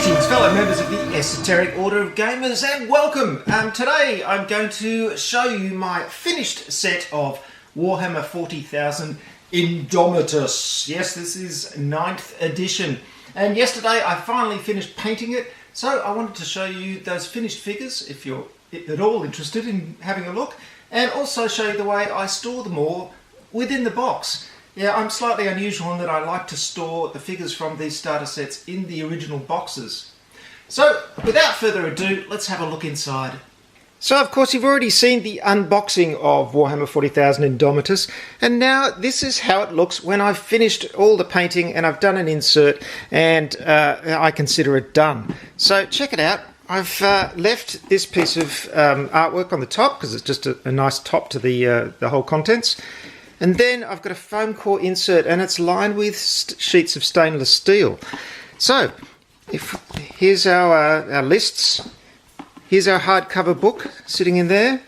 Greetings fellow members of the Esoteric Order of Gamers and welcome! Today I'm going to show you my finished set of Warhammer 40,000 Indomitus. Yes, this is 9th edition, and yesterday I finally finished painting it, so I wanted to show you those finished figures if you're at all interested in having a look, and also show you the way I store them all within the box. Yeah, I'm slightly unusual in that I like to store the figures from these starter sets in the original boxes. So, without further ado, let's have a look inside. So, of course, you've already seen the unboxing of Warhammer 40,000 Indomitus, and now this is how it looks when I've finished all the painting and I've done an insert and I consider it done. So, check it out. I've left this piece of artwork on the top because it's just a nice top to the whole contents. And then I've got a foam core insert and it's lined with sheets of stainless steel. So, here's our lists. Here's our hardcover book sitting in there.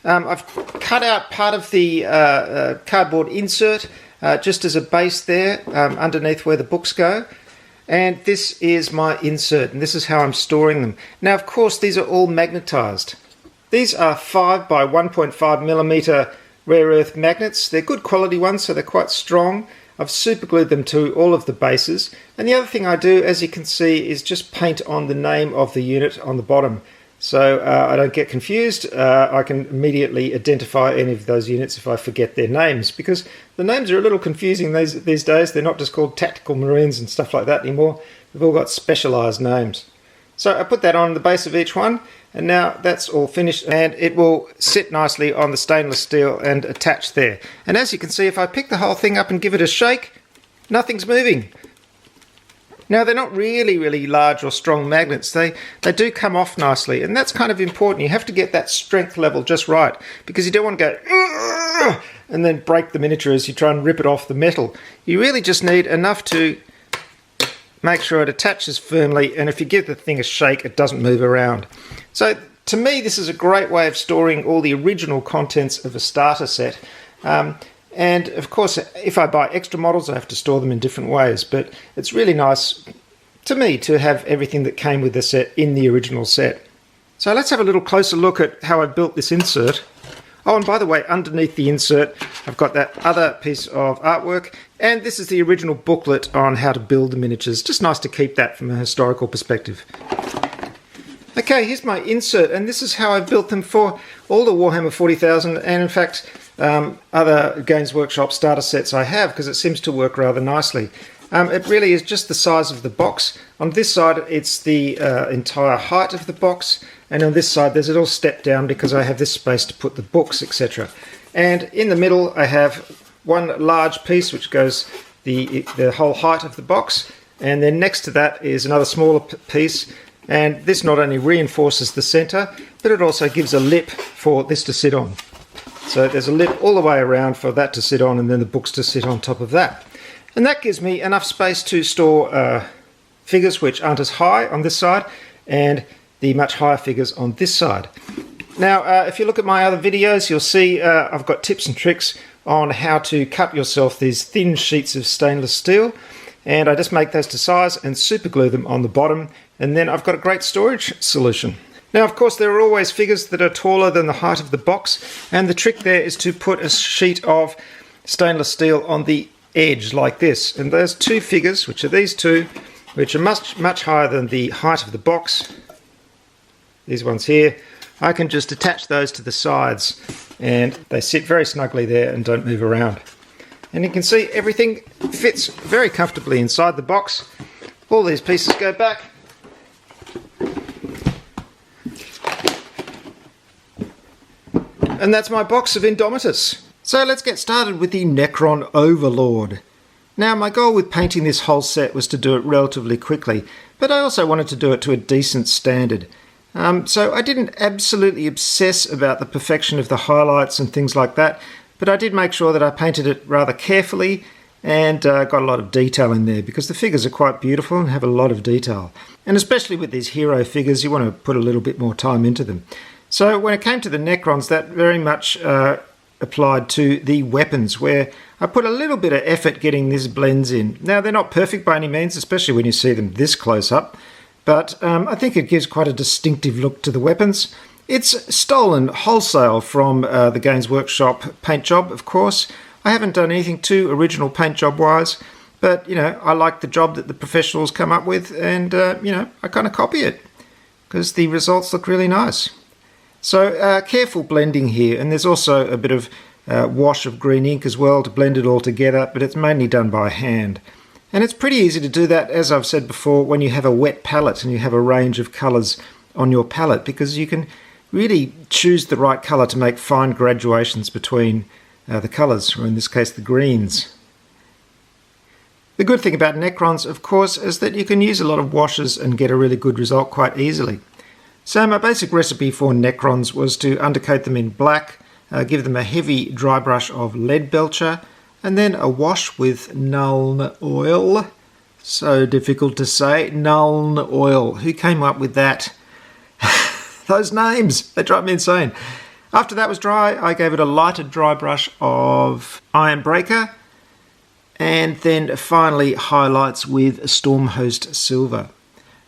I've cut out part of the cardboard insert just as a base there underneath where the books go. And this is my insert, and this is how I'm storing them. Now, of course, these are all magnetized. These are 5 by 1.5 millimeter rare earth magnets. They're good quality ones, so they're quite strong. I've super glued them to all of the bases. And the other thing I do, as you can see, is just paint on the name of the unit on the bottom. So I don't get confused. I can immediately identify any of those units if I forget their names, because the names are a little confusing these days. They're not just called Tactical Marines and stuff like that anymore. They've all got specialised names. So I put that on the base of each one, and now that's all finished, and it will sit nicely on the stainless steel and attach there. And as you can see, if I pick the whole thing up and give it a shake, nothing's moving. Now, they're not really large or strong magnets. They do come off nicely, and that's kind of important. You have to get that strength level just right, because you don't want to go and then break the miniature as you try and rip it off the metal. You really just need enough to make sure it attaches firmly, and if you give the thing a shake, it doesn't move around. So, to me, this is a great way of storing all the original contents of a starter set. And, of course, if I buy extra models, I have to store them in different ways. But it's really nice, to me, to have everything that came with the set in the original set. So let's have a little closer look at how I built this insert. Oh, and by the way, underneath the insert, I've got that other piece of artwork, and this is the original booklet on how to build the miniatures. Just nice to keep that from a historical perspective. Okay, here's my insert, and this is how I built them for all the Warhammer 40,000, and in fact, other Games Workshop starter sets I have, because it seems to work rather nicely. It really is just the size of the box. On this side, it's the entire height of the box, and on this side, there's a little step down because I have this space to put the books, etc. And in the middle, I have one large piece which goes the whole height of the box, and then next to that is another smaller piece, and this not only reinforces the center, but it also gives a lip for this to sit on. So there's a lip all the way around for that to sit on, and then the books to sit on top of that. And that gives me enough space to store figures which aren't as high on this side, and the much higher figures on this side. Now, if you look at my other videos, you'll see I've got tips and tricks on how to cut yourself these thin sheets of stainless steel, and I just make those to size and super glue them on the bottom, and then I've got a great storage solution. Now, of course, there are always figures that are taller than the height of the box, and the trick there is to put a sheet of stainless steel on the edge like this. And there's two figures, which are these two, which are much higher than the height of the box. These ones here. I can just attach those to the sides, and they sit very snugly there and don't move around. And you can see everything fits very comfortably inside the box. All these pieces go back. And that's my box of Indomitus. So let's get started with the Necron Overlord. Now, my goal with painting this whole set was to do it relatively quickly, but I also wanted to do it to a decent standard. So I didn't absolutely obsess about the perfection of the highlights and things like that, but I did make sure that I painted it rather carefully and got a lot of detail in there, because the figures are quite beautiful and have a lot of detail. And especially with these hero figures, you want to put a little bit more time into them. So when it came to the Necrons, that very much applied to the weapons, where I put a little bit of effort getting these blends in. Now, they're not perfect by any means, especially when you see them this close up, but I think it gives quite a distinctive look to the weapons. It's stolen wholesale from the Games Workshop paint job, of course. I haven't done anything too original paint job wise, but I like the job that the professionals come up with, and I kind of copy it because the results look really nice. So careful blending here, and there's also a bit of wash of green ink as well to blend it all together, but it's mainly done by hand. And it's pretty easy to do that, as I've said before, when you have a wet palette and you have a range of colours on your palette, because you can really choose the right colour to make fine graduations between the colours, or in this case the greens. The good thing about Necrons, of course, is that you can use a lot of washes and get a really good result quite easily. So my basic recipe for Necrons was to undercoat them in black, give them a heavy dry brush of lead belcher, and then a wash with Nuln oil. So difficult to say, Nuln oil. Who came up with that? Those names, they drive me insane. After that was dry, I gave it a lighter dry brush of Iron Breaker, and then finally highlights with Stormhost Silver.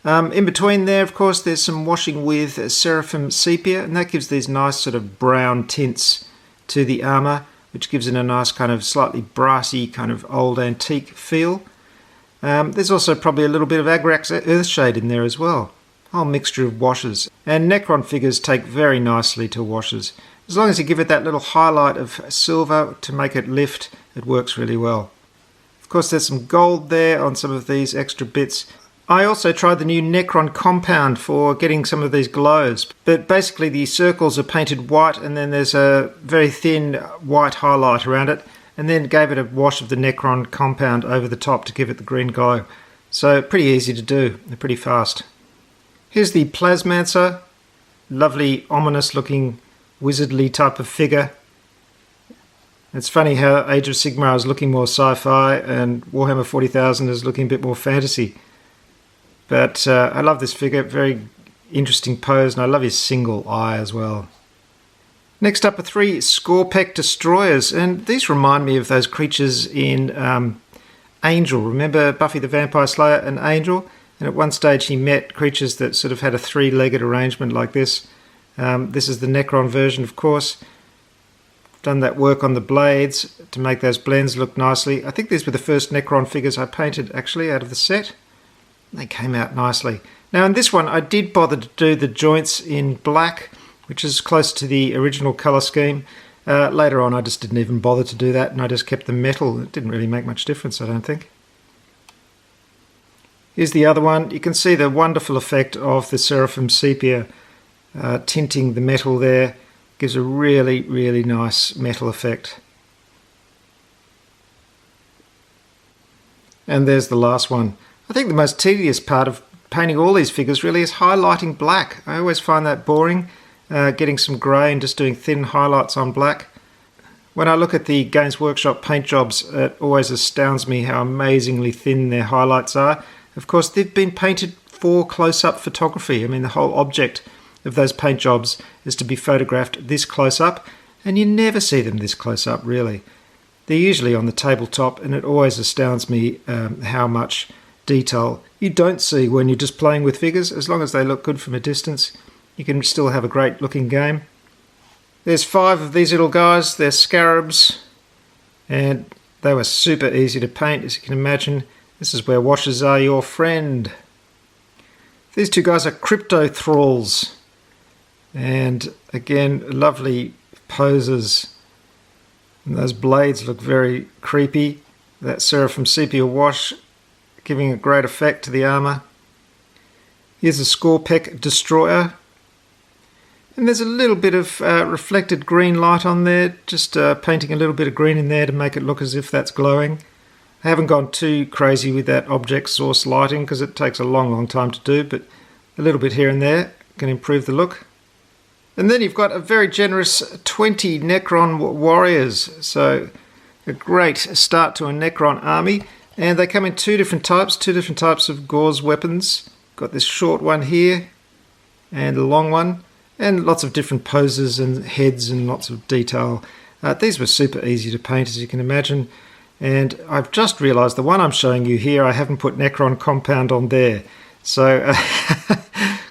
In between there, of course, there's some washing with Seraphim Sepia, and that gives these nice sort of brown tints to the armour, which gives it a nice kind of slightly brassy kind of old antique feel. There's also probably a little bit of Agrax Earthshade in there as well. A whole mixture of washes. And Necron figures take very nicely to washes. As long as you give it that little highlight of silver to make it lift, it works really well. Of course, there's some gold there on some of these extra bits. I also tried the new Necron compound for getting some of these glows, but basically the circles are painted white and then there's a very thin white highlight around it, and then gave it a wash of the Necron compound over the top to give it the green glow. So pretty easy to do, and pretty fast. Here's the Plasmancer, lovely ominous looking wizardly type of figure. It's funny how Age of Sigmar is looking more sci-fi and Warhammer 40,000 is looking a bit more fantasy. But I love this figure, very interesting pose, and I love his single eye as well. Next up are 3 Scorpek Destroyers, and these remind me of those creatures in Angel. Remember Buffy the Vampire Slayer and Angel? And at one stage he met creatures that sort of had a 3-legged arrangement like this. This is the Necron version, of course. Done that work on the blades to make those blends look nicely. I think these were the first Necron figures I painted actually out of the set. They came out nicely. Now in this one I did bother to do the joints in black, which is close to the original colour scheme. Later on I just didn't even bother to do that, and I just kept the metal. It didn't really make much difference, I don't think. Here's the other one. You can see the wonderful effect of the Seraphim Sepia tinting the metal there. Gives a really, really nice metal effect. And there's the last one. I think the most tedious part of painting all these figures really is highlighting black. I always find that boring, getting some grey and just doing thin highlights on black. When I look at the Games Workshop paint jobs, it always astounds me how amazingly thin their highlights are. Of course, they've been painted for close-up photography. I mean, the whole object of those paint jobs is to be photographed this close-up, and you never see them this close-up, really. They're usually on the tabletop, and it always astounds me how much detail you don't see when you're just playing with figures. As long as they look good from a distance, you can still have a great looking game. There's 5 of these little guys. They're scarabs, and they were super easy to paint, as you can imagine. This is where washes are your friend. These 2 guys are crypto thralls, and again, lovely poses. And those blades look very creepy. That Seraphim Sepia wash giving a great effect to the armour. Here's a Scorpek Destroyer. And there's a little bit of reflected green light on there, just painting a little bit of green in there to make it look as if that's glowing. I haven't gone too crazy with that object source lighting because it takes a long time to do, but a little bit here and there can improve the look. And then you've got a very generous 20 Necron warriors, so a great start to a Necron army. And they come in 2 different types of gauze weapons. Got this short one here and a long one, and lots of different poses and heads and lots of detail. These were super easy to paint, as you can imagine. And I've just realised the one I'm showing you here, I haven't put Necron compound on there. So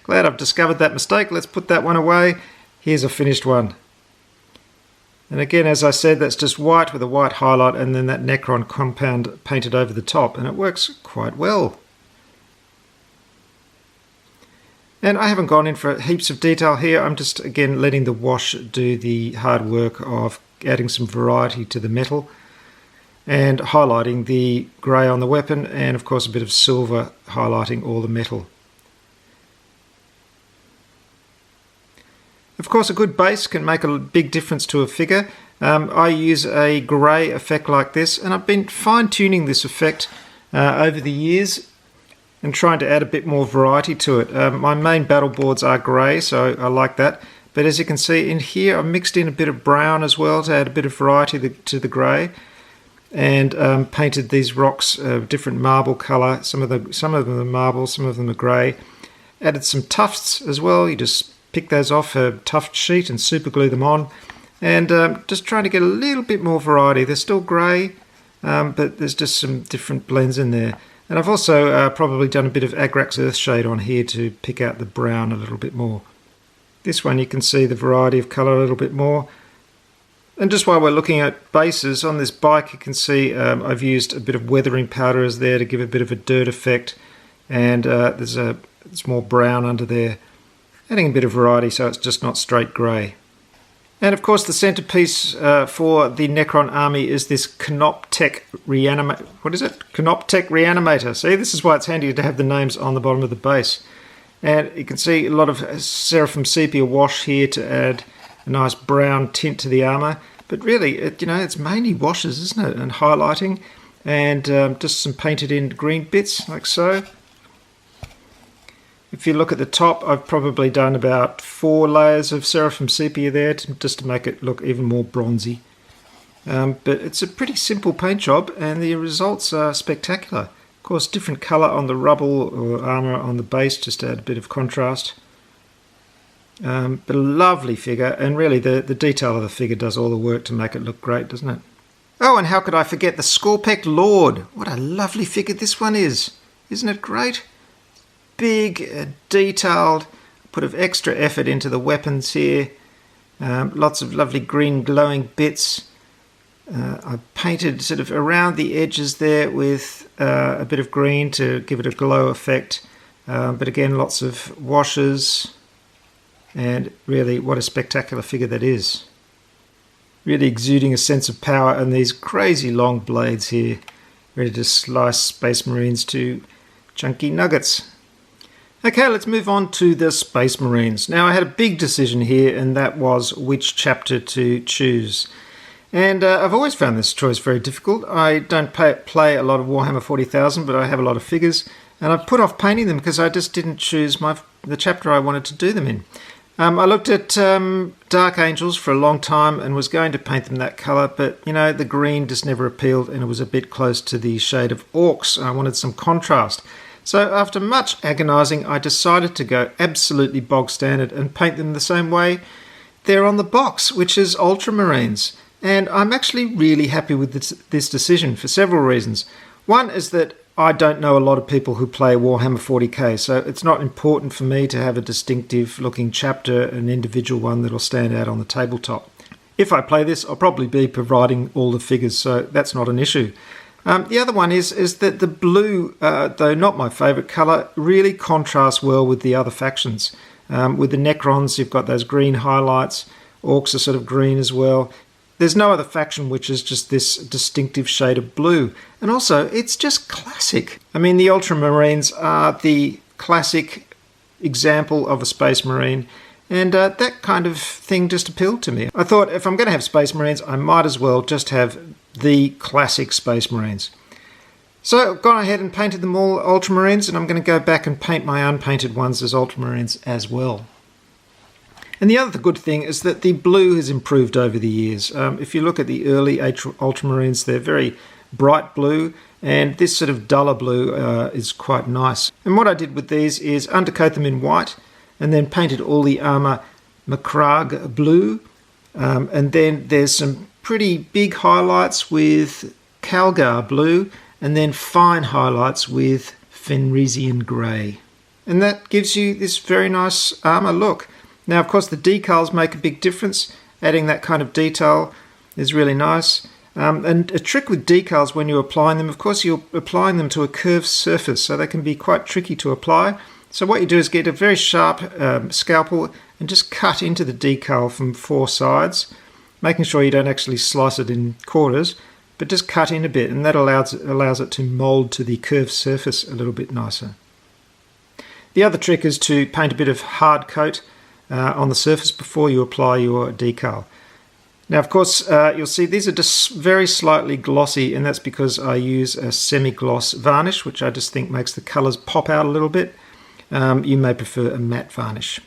glad I've discovered that mistake. Let's put that one away. Here's a finished one. And again, as I said, that's just white with a white highlight and then that Necron compound painted over the top, and it works quite well. And I haven't gone in for heaps of detail here. I'm just, again, letting the wash do the hard work of adding some variety to the metal and highlighting the grey on the weapon, and of course a bit of silver highlighting all the metal. Of course, a good base can make a big difference to a figure. I use a grey effect like this, and I've been fine-tuning this effect over the years and trying to add a bit more variety to it. My main battle boards are grey, so I like that. But as you can see in here, I've mixed in a bit of brown as well to add a bit of variety to the grey, and painted these rocks different marble colour. Some of them are marble, some of them are grey. Added some tufts as well. You just pick those off a tuft sheet and super glue them on, and just trying to get a little bit more variety. They're still grey, but there's just some different blends in there. And I've also probably done a bit of Agrax Earthshade on here to pick out the brown a little bit more. This one you can see the variety of colour a little bit more. And just while we're looking at bases, on this bike you can see I've used a bit of weathering powder as there to give a bit of a dirt effect, and there's more brown under there, adding a bit of variety so it's just not straight grey. And of course the centerpiece for the Necron army is this Canoptech Reanimator. What is it? Canoptech Reanimator. See, this is why it's handy to have the names on the bottom of the base. And you can see a lot of Seraphim Sepia wash here to add a nice brown tint to the armour. But really, it's mainly washes, isn't it? And highlighting, and just some painted in green bits, like so. If you look at the top, I've probably done about 4 layers of Seraphim Sepia there, just to make it look even more bronzy. But it's a pretty simple paint job, and the results are spectacular. Of course, different colour on the rubble or armour on the base, just to add a bit of contrast. But a lovely figure, and really the detail of the figure does all the work to make it look great, doesn't it? Oh, and how could I forget the Scorpec Lord? What a lovely figure this one is. Isn't it great? Big, detailed, put of extra effort into the weapons here. Lots of lovely green glowing bits. I painted sort of around the edges there with a bit of green to give it a glow effect. But again, lots of washes. And really, what a spectacular figure that is. Really exuding a sense of power, and these crazy long blades here, ready to slice Space Marines to chunky nuggets. Okay, let's move on to the Space Marines. Now, I had a big decision here, and that was which chapter to choose. And I've always found this choice very difficult. I don't play a lot of Warhammer 40,000, but I have a lot of figures, and I've put off painting them because I just didn't choose the chapter I wanted to do them in. I looked at Dark Angels for a long time and was going to paint them that colour, but the green just never appealed, and it was a bit close to the shade of Orcs. I wanted some contrast. So after much agonising, I decided to go absolutely bog standard and paint them the same way they're on the box, which is Ultramarines. And I'm actually really happy with this decision for several reasons. One is that I don't know a lot of people who play Warhammer 40k, so it's not important for me to have a distinctive looking chapter, an individual one that'll stand out on the tabletop. If I play this, I'll probably be providing all the figures, so that's not an issue. The other one is that the blue, though not my favourite colour, really contrasts well with the other factions. With the Necrons, you've got those green highlights. Orcs are sort of green as well. There's no other faction which is just this distinctive shade of blue. And also, it's just classic. I mean, the Ultramarines are the classic example of a Space Marine, and that kind of thing just appealed to me. I thought, if I'm going to have Space Marines, I might as well just have the classic Space Marines. So I've gone ahead and painted them all Ultramarines, and I'm going to go back and paint my unpainted ones as Ultramarines as well. And the other good thing is that the blue has improved over the years. If you look at the early Ultramarines, they're very bright blue, and this sort of duller blue is quite nice. And what I did with these is undercoat them in white, and then painted all the armour Macragge blue, and then there's some pretty big highlights with Calgar blue, and then fine highlights with Fenrisian grey. And that gives you this very nice armour look. Now, of course, the decals make a big difference. Adding that kind of detail is really nice. And a trick with decals when you're applying them, of course, you're applying them to a curved surface, so they can be quite tricky to apply. So what you do is get a very sharp scalpel and just cut into the decal from 4 sides, making sure you don't actually slice it in quarters, but just cut in a bit, and that allows it to mould to the curved surface a little bit nicer. The other trick is to paint a bit of hard coat on the surface before you apply your decal. Now, of course, you'll see these are just very slightly glossy, and that's because I use a semi-gloss varnish, which I just think makes the colours pop out a little bit. You may prefer a matte varnish.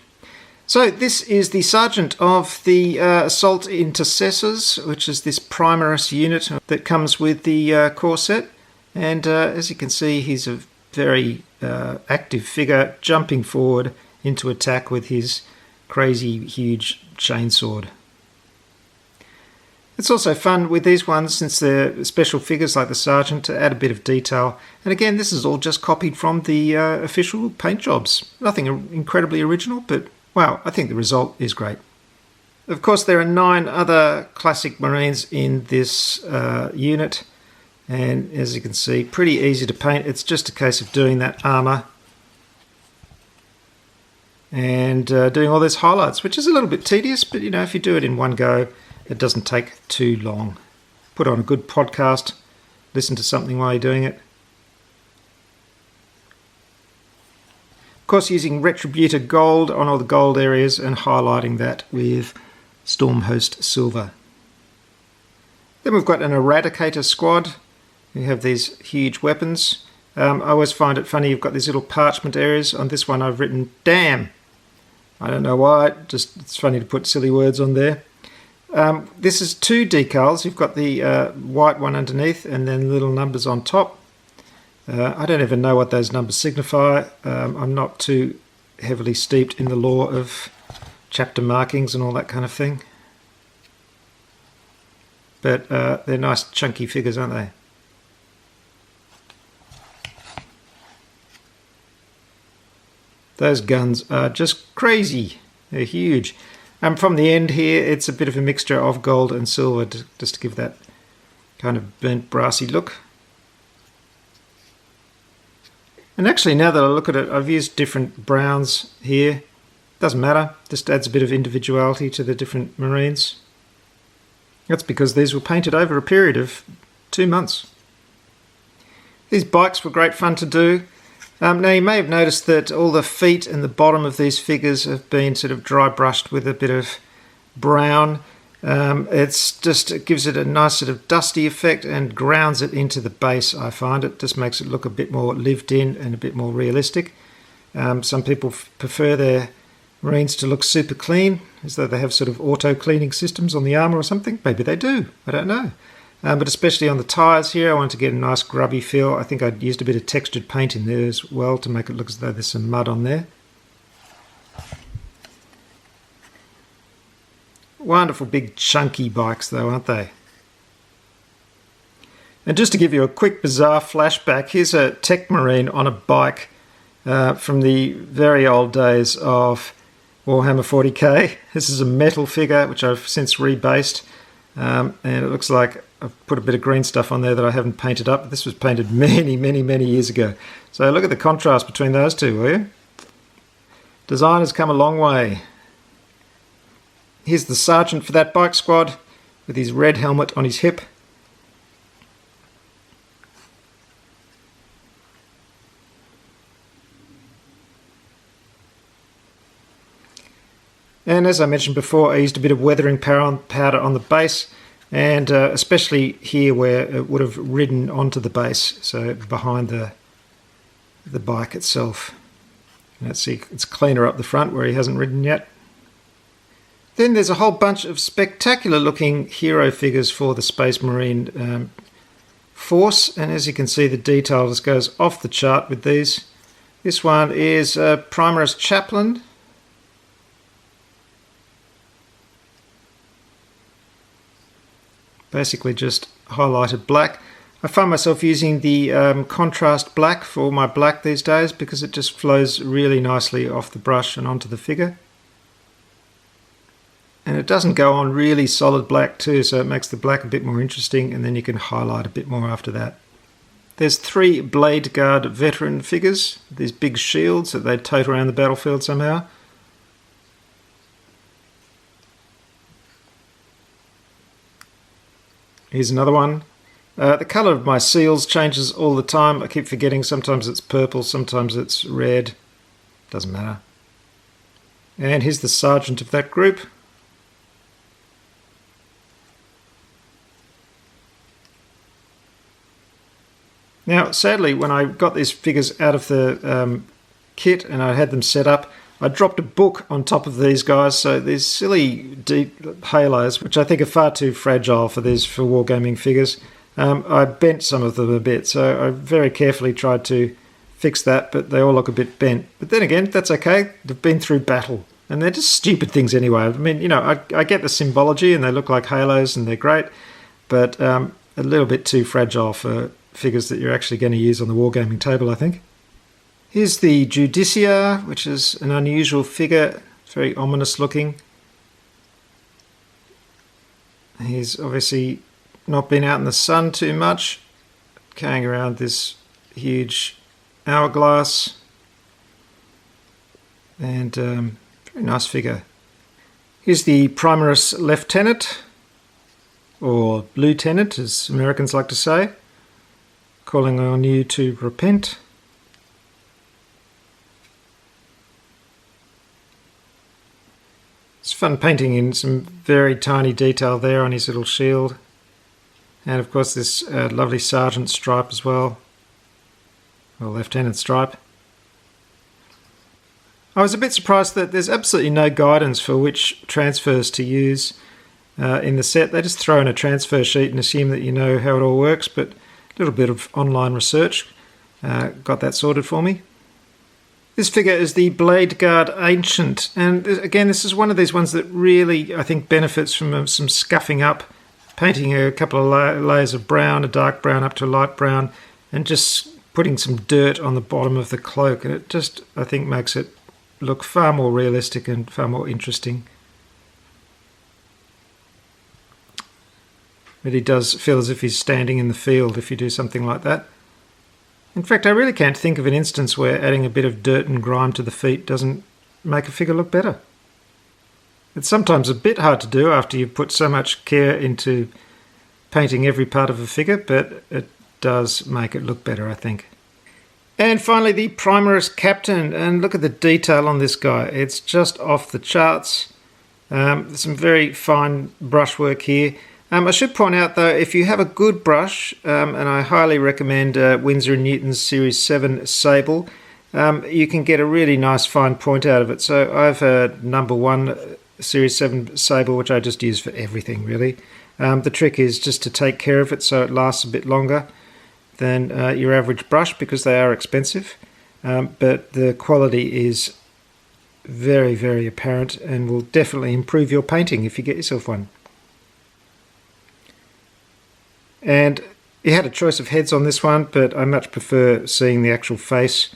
So this is the Sergeant of the Assault Intercessors, which is this Primaris unit that comes with the core set. And as you can see, he's a very active figure, jumping forward into attack with his crazy huge chainsword. It's also fun with these ones, since they're special figures like the Sergeant, to add a bit of detail. And again, this is all just copied from the official paint jobs. Nothing incredibly original, but wow, I think the result is great. Of course, there are 9 other classic Marines in this unit. And as you can see, pretty easy to paint. It's just a case of doing that armour and doing all those highlights, which is a little bit tedious, but you know, if you do it in one go, it doesn't take too long. Put on a good podcast, listen to something while you're doing it. Of course, using Retributor Gold on all the gold areas and highlighting that with Stormhost Silver. Then we've got an Eradicator squad. We have these huge weapons. I always find it funny, you've got these little parchment areas. On this one I've written, damn. I don't know why, just it's funny to put silly words on there. This is 2 decals. You've got the white one underneath and then little numbers on top. I don't even know what those numbers signify. I'm not too heavily steeped in the lore of chapter markings and all that kind of thing. But they're nice chunky figures, aren't they? Those guns are just crazy. They're huge. And from the end here, it's a bit of a mixture of gold and silver, just to give that kind of burnt brassy look. And actually, now that I look at it, I've used different browns here. Doesn't matter, just adds a bit of individuality to the different Marines. That's because these were painted over a period of 2 months. These bikes were great fun to do. Now you may have noticed that all the feet and the bottom of these figures have been sort of dry brushed with a bit of brown. It gives it a nice sort of dusty effect and grounds it into the base, I find. It just makes it look a bit more lived in and a bit more realistic. Some people prefer their Marines to look super clean, as though they have sort of auto cleaning systems on the armour or something. Maybe they do, I don't know. But especially on the tyres here, I want to get a nice grubby feel. I think I'd used a bit of textured paint in there as well to make it look as though there's some mud on there. Wonderful big chunky bikes though, aren't they? And just to give you a quick bizarre flashback, here's a Tech Marine on a bike from the very old days of Warhammer 40k. This is a metal figure which I've since rebased, and it looks like I've put a bit of green stuff on there that I haven't painted up. This was painted many years ago. So look at the contrast between those two, will you? Design has come a long way. Here's the Sergeant for that bike squad with his red helmet on his hip. And as I mentioned before, I used a bit of weathering powder on the base, and especially here where it would have ridden onto the base, so behind the bike itself. Let's see, it's cleaner up the front where he hasn't ridden yet. Then there's a whole bunch of spectacular looking hero figures for the Space Marine force, and as you can see, the detail just goes off the chart with these. This one is Primaris Chaplain. basically just highlighted black. I find myself using the contrast black for all my black these days because it just flows really nicely off the brush and onto the figure. And it doesn't go on really solid black too, so it makes the black a bit more interesting, and then you can highlight a bit more after that. There's 3 Blade Guard veteran figures, these big shields that they tote around the battlefield somehow. Here's another one. The colour of my seals changes all the time. I keep forgetting, sometimes it's purple, sometimes it's red. Doesn't matter. And here's the sergeant of that group. Now, sadly, when I got these figures out of the kit and I had them set up, I dropped a book on top of these guys, so these silly deep halos, which I think are far too fragile for wargaming figures, I bent some of them a bit, so I very carefully tried to fix that, but they all look a bit bent. But then again, that's okay. They've been through battle, and they're just stupid things anyway. I mean, you know, I get the symbology, and they look like halos, and they're great, but a little bit too fragile for figures that you're actually going to use on the wargaming table, I think. Here's the Judiciar, which is an unusual figure, very ominous looking. He's obviously not been out in the sun too much, carrying around this huge hourglass, and very nice figure. Here's the Primaris Lieutenant, or Lieutenant as Americans like to say, calling on you to repent. It's fun painting in some very tiny detail there on his little shield. And of course this lovely sergeant stripe as well, or lieutenant stripe. I was a bit surprised that there's absolutely no guidance for which transfers to use in the set. They just throw in a transfer sheet and assume that you know how it all works, but a little bit of online research got that sorted for me. This figure is the Blade Guard Ancient, and again this is one of these ones that really I think benefits from some scuffing up, painting a couple of layers of brown, a dark brown up to a light brown, and just putting some dirt on the bottom of the cloak, and it just I think makes it look far more realistic and far more interesting. Really does feel as if he's standing in the field if you do something like that. In fact, I really can't think of an instance where adding a bit of dirt and grime to the feet doesn't make a figure look better. It's sometimes a bit hard to do after you've put so much care into painting every part of a figure, but it does make it look better, I think. And finally, the Primaris Captain, and look at the detail on this guy. It's just off the charts. Some very fine brushwork here. I should point out though, if you have a good brush, and I highly recommend Winsor & Newton's Series 7 Sable, you can get a really nice fine point out of it. So I have a number 1 Series 7 Sable, which I just use for everything really. The trick is just to take care of it so it lasts a bit longer than your average brush, because they are expensive, but the quality is very, very apparent and will definitely improve your painting if you get yourself one. And you had a choice of heads on this one, but I much prefer seeing the actual face.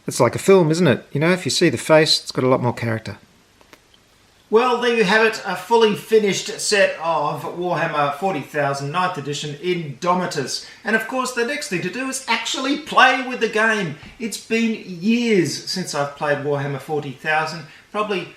It's like a film, isn't it? You know, if you see the face, it's got a lot more character. Well, there you have it, a fully finished set of Warhammer 40,000 9th edition Indomitus. And of course, the next thing to do is actually play with the game. It's been years since I've played Warhammer 40,000, probably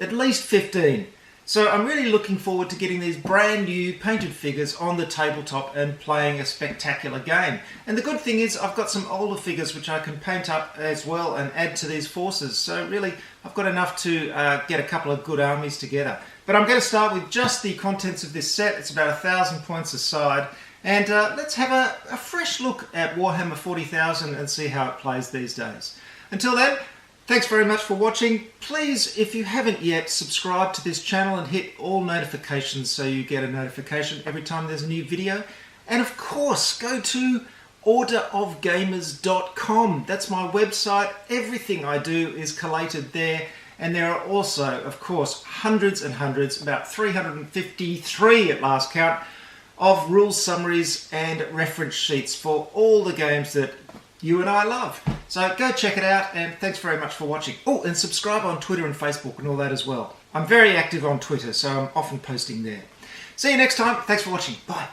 at least 15. So I'm really looking forward to getting these brand new painted figures on the tabletop and playing a spectacular game. And the good thing is I've got some older figures which I can paint up as well and add to these forces. So really I've got enough to get a couple of good armies together. But I'm going to start with just the contents of this set. It's about 1,000 points a side. And let's have a fresh look at Warhammer 40,000 and see how it plays these days. Until then, thanks very much for watching. Please, if you haven't yet, subscribe to this channel and hit all notifications so you get a notification every time there's a new video. And of course, go to orderofgamers.com. That's my website. Everything I do is collated there. And there are also, of course, hundreds and hundreds, about 353 at last count, of rules summaries and reference sheets for all the games that you and I love. So go check it out, and thanks very much for watching. Oh, and subscribe on Twitter and Facebook and all that as well. I'm very active on Twitter, so I'm often posting there. See you next time. Thanks for watching. Bye.